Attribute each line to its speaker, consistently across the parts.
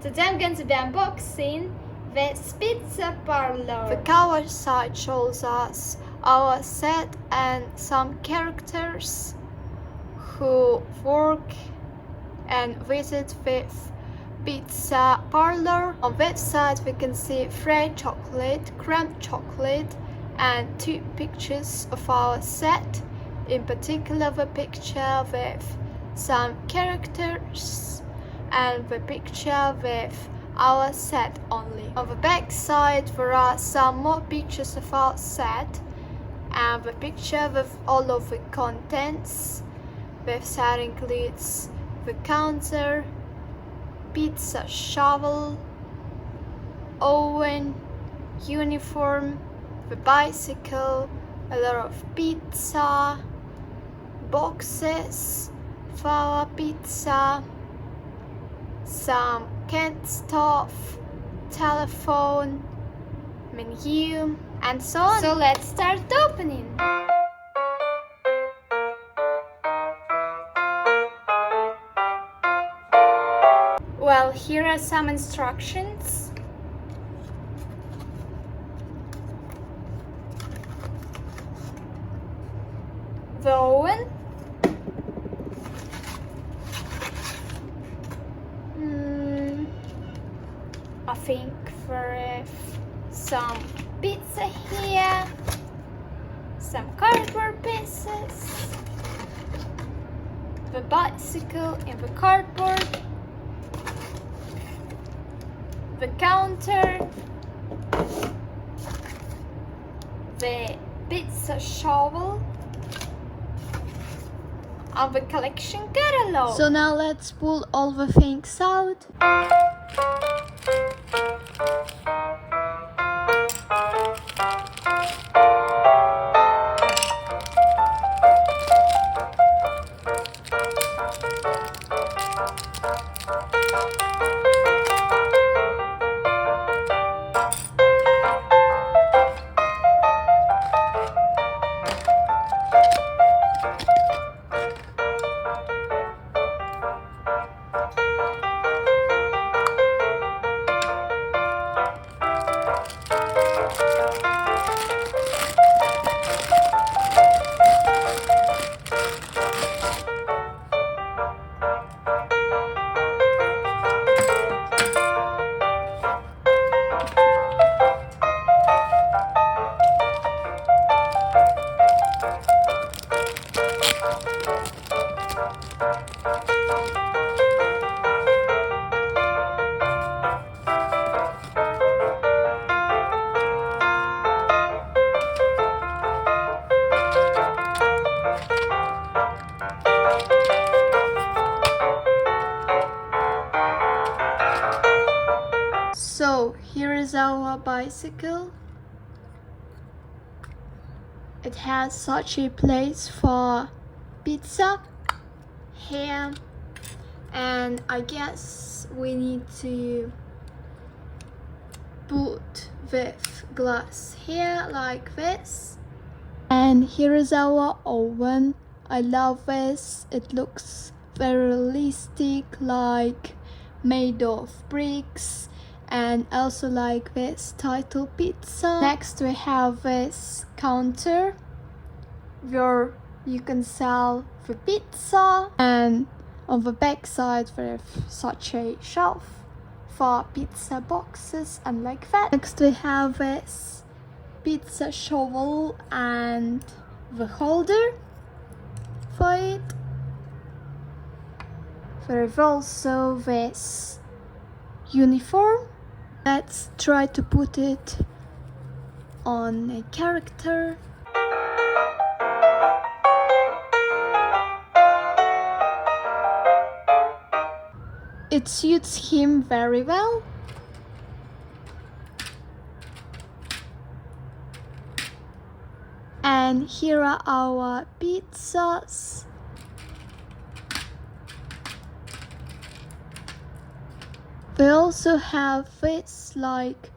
Speaker 1: Today I'm going to be unboxing this Pizza Parlor.
Speaker 2: The cover side shows us our set and some characters who work and visit with Pizza Parlor. On this side we can see fresh chocolate, cream chocolate, and 2 pictures of our set. In particular, the picture with some characters and the picture with our set only. On the back side there are some more pictures of our set and the picture with all of the contents. This set includes the counter, pizza shovel, oven, uniform, the bicycle, a lot of pizza, boxes for our pizza, some canned stuff, telephone, menu, and so on.
Speaker 1: So let's start opening. Well, here are some instructions. The oven, I think for some pizza here, some cardboard pieces, the bicycle in the cardboard, the counter, the pizza shovel, and the collection catalog.
Speaker 2: So now let's pull all the things out. So here is our bicycle. It has such a place for pizza, ham, and I guess we need to put with glass here like this. And here is our oven. I love this. It looks very realistic, like made of bricks, and also like this title pizza. Next we have this counter where you can sell the pizza, and on the back side there is such a shelf for pizza boxes and like that. Next we have this pizza shovel and the holder for it. There is also this uniform. Let's try to put it on a character. It suits him very well. And here are our pizzas. We also have this like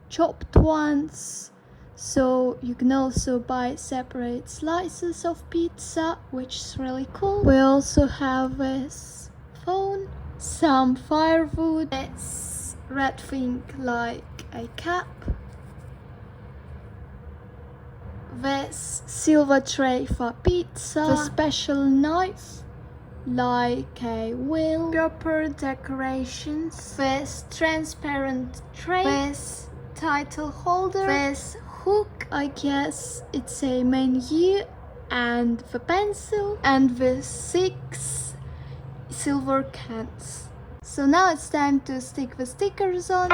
Speaker 2: chopped ones, so you can also buy separate slices of pizza, which is really cool. We also have this phone, some firewood, this red thing like a cap. This silver tray for pizza. The special knife like a wheel. Proper decorations. This transparent tray. This title holder. This hook. I guess it's a menu. And the pencil. And the 6 silver cans. So now it's time to stick the stickers on.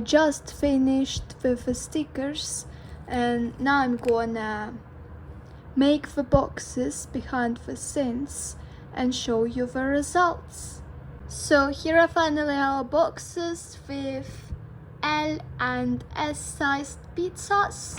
Speaker 2: just finished with the stickers, and now I'm gonna make the boxes behind the scenes and show you the results. So here are finally our boxes with L and S sized pizzas.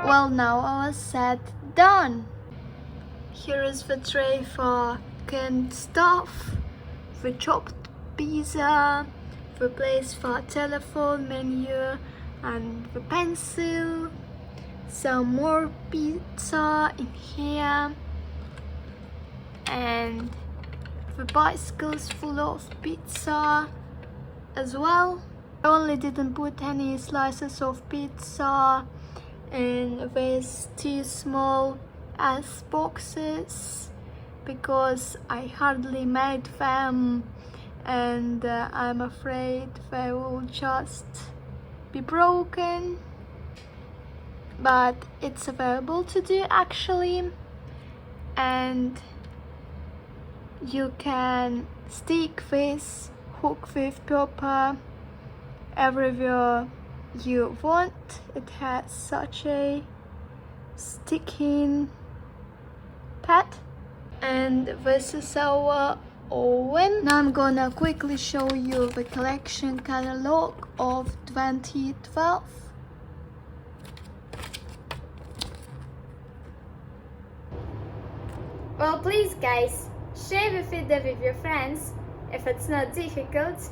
Speaker 2: Well, now our set done. Here is the tray for canned stuff, the chopped pizza, the place for telephone menu and the pencil, some more pizza in here, and the bicycles full of pizza as well. I only didn't put any slices of pizza in these 2 small ass boxes because I hardly made them, and I'm afraid they will just be broken. But it's available to do actually, and you can stick this hook with paper everywhere you want. It has such a sticking pad, and this is our oven. Now I'm gonna quickly show you the collection catalog of 2012.
Speaker 1: Well, please guys, share the video with your friends if it's not difficult.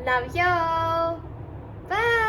Speaker 1: Love y'all. Bye.